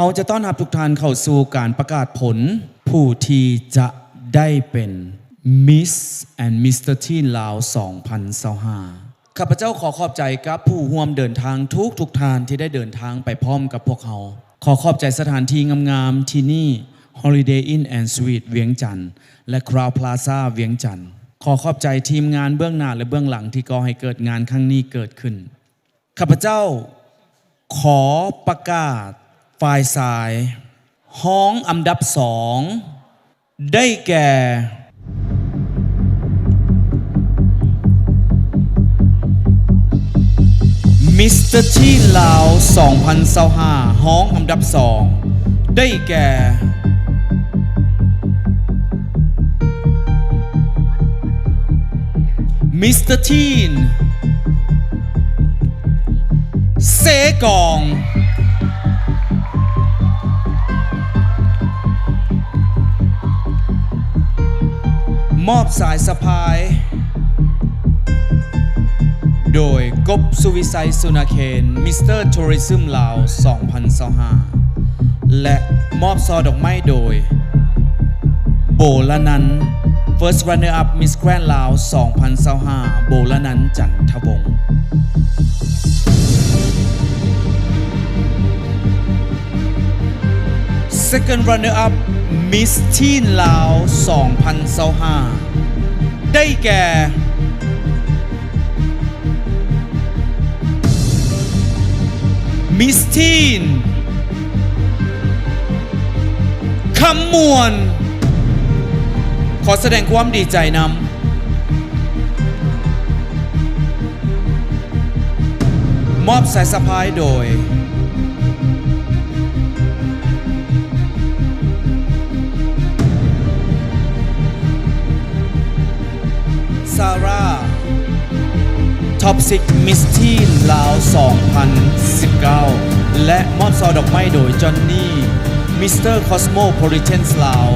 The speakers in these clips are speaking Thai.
เราจะต้อนรับทุกท่านเข้าสู่การประกาศผลผู้ที่จะได้เป็น Miss and Mr. Teen ลาว 2025 ข้าพเจ้าขอขอบใจกับผู้ร่วมเดินทางทุกท่านที่ได้เดินทางไปพร้อมกับพวกเขาขอขอบใจสถานที่งามๆที่นี่ Holiday Inn and Suite เวียงจันทร์และ Crown Plaza เวียงจันทร์ขอขอบใจทีมงานเบื้องหน้าและเบื้องหลังที่ก่อให้เกิดงานครั้งนี้เกิดขึ้นข้าพเจ้าขอประกาศฝ่ายซ้ายห้องอันดับ2ได้แก่มิสเตอร์ทีลาว 2025 ห้องอันดับ2ได้แก่มิสเตอร์ทีนเสกองมอบสายสะพายโดยกบสุวิสัยสุนาเคนมิสเตอร์ทัวริซึมลาว 2025 และมอบซอดอกไม้โดยโบละนัน First Runner Up Miss Grand ลาว 2025 โบละนันจันทวงศ์ Second Runner Up Miss Teen ลาว 2025 ได้แก่มิสทีนคำมวลขอแสดงความดีใจนำมอบสายสะพายโดยซาร่าท็อป6มิสทีนลาว 2019 และมอบซอดอกไม้โดยจอนนี่มิสเตอร์คอสโมโพลิเทนส์ลาว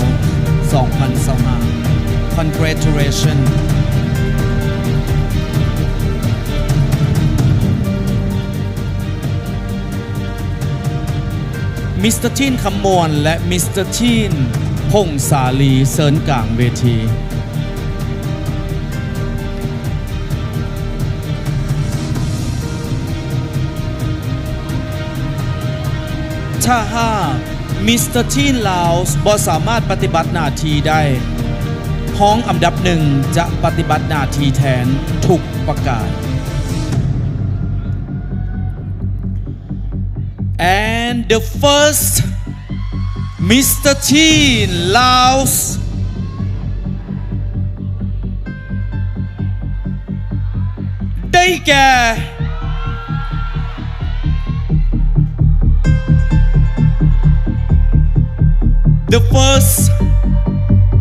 2025 Congratulationsมิสเตอร์ทีนคำมวลและมิสเตอร์ทีนพงษาลีเซินกลางเวทีถ้ามิสเตอร์ทีนลาวบ่สามารถปฏิบัติหน้าที่ได้ห้องอันดับ1จะปฏิบัติหน้าที่แทนทุกประกาศ and the first Mr. Teen Laosได้แก่The first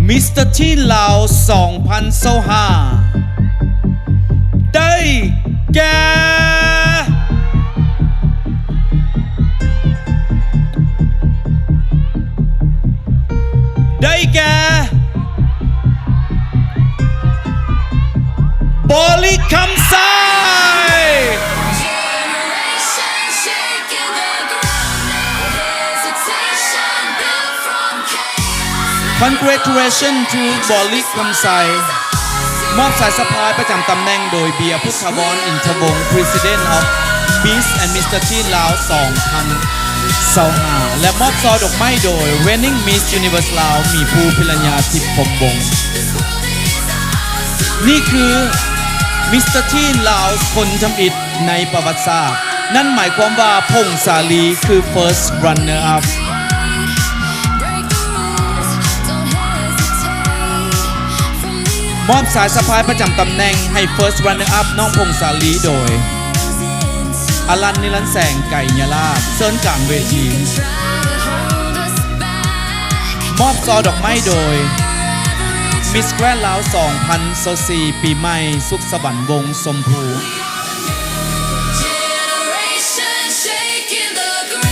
Mr. Teen ลาว 2025 ได้แก่บอลิคำไซCongratulations to บอลิคำไซมอบสายสะพายประจำตำแหน่งโดยเบียร์พุทธวรอินทวงศ์ President of Miss and Mr. Teen ลาว 2025 และมอบซอดอกไม้โดย Reigning Miss Universe ลาวมีภูพิรัญญาทิพย์พรหมวงศ์นี่คือ Mr. Teen ลาวคนทำอิฐในประวัติศาสตร์นั่นหมายความว่าพงษาลีคือ First Runner Upมอบสายสะพายประจำตำแหน่งให้ First Runner Up น้องพงษาลีโดยอลันนิรันดร์แสงไก่ยาลาเซิร์นกลางเวทีมอบซอดอกไม้โดย Miss Grand ลาว 2024 ปีใหม่สุขสวรรค์วงศ์สมภู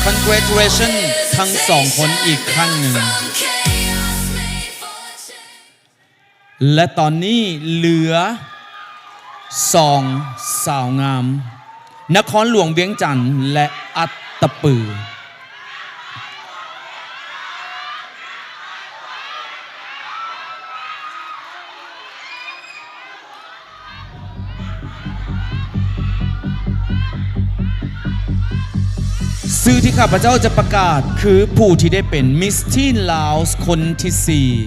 Congratulations ทั้ง2คนอีกครั้งหนึ่งและตอนนี้เหลือ2สาวงามนครหลวงเวียงจันทร์และอัตตปือ ชื่อที่ข้าพเจ้าจะประกาศคือผู้ที่ได้เป็น Miss Teen Laos คนที่ 4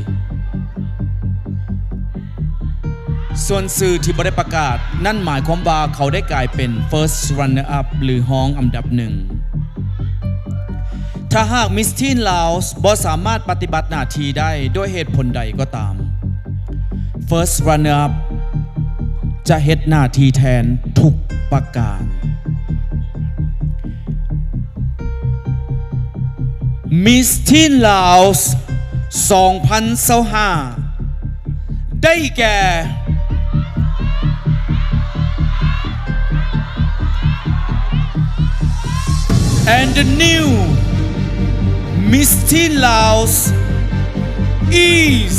ส่วนชื่อที่บ่ได้ประกาศนั่นหมายความว่าเขาได้กลายเป็น First Runner Up หรือห้องอันดับหนึ่งถ้าหาก Miss Teen Laos บ่สามารถปฏิบัติหน้าที่ได้ด้วยเหตุผลใดก็ตาม First Runner Up จะเฮ็ดหน้าที่แทนทุกประการ Miss Teen Laos 2025 ได้แก่ and the new Miss Teen Laos is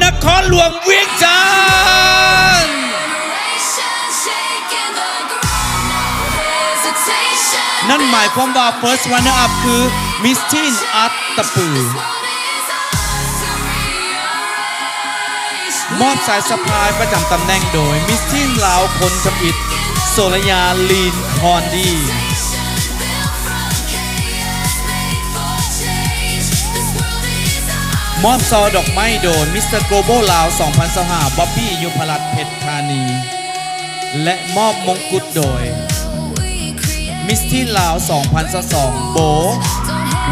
นครหลวงเวียงจันทร์นั่นหมายความว่า First Runner Up คือ Miss Teen อัตตปือมอบสายสะพายประจำตำแหน่งโดย Miss Teen ลาวคนจำอิดโสรยาลีนพรดีมอบซอดอกไม้โดย Mr. Global ลาว 2025 บ๊อบบี้ยุพรัตน์เพชรธานีและมอบมงกุฎโดย Miss Teen ลาว 2022 โบ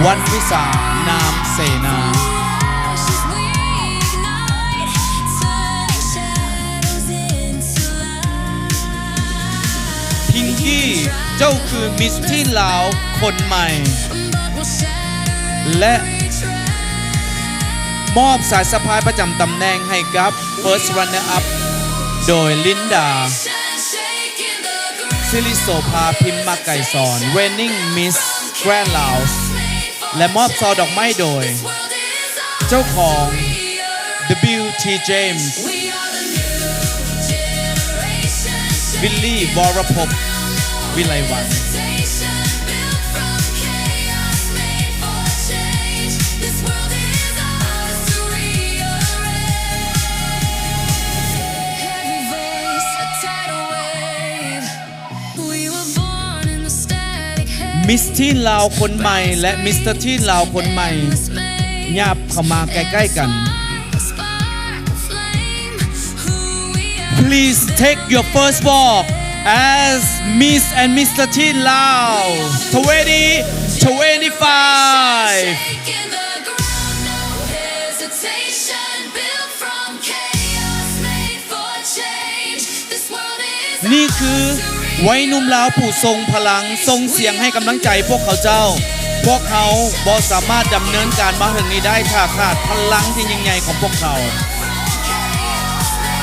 วันวิสานามเสนาพิงกี้เจ้าคือ Miss Teen ลาวคนใหม่และมอบสายสะพายประจำตำแหน่งให้กับ First Runner Up โดยลินดาซิริโสภาพิมพ์มาไก่สอน Reigning Miss Grand Laos และมอบซอดอกไม้โดยเจ้าของ WT James วิลลี่วรภพวิไลวรรณMiss Teen ลาวคนใหม่และ Mr. Teen ลาวคนใหม่หยับเข้ามาใกล้ๆกัน Please take your first walk as Miss and Mr. Teen ลาว 2025 นี่คือวัยหนุ่มลาวผู้ทรงพลังทรงเสียงให้กำลังใจพวกเขาเจ้าพวกเขาบ่สามารถดำเนินการมาถึงนี้ได้ถ้าขาดพลังที่ยิ่งใหญ่ของพวกเขา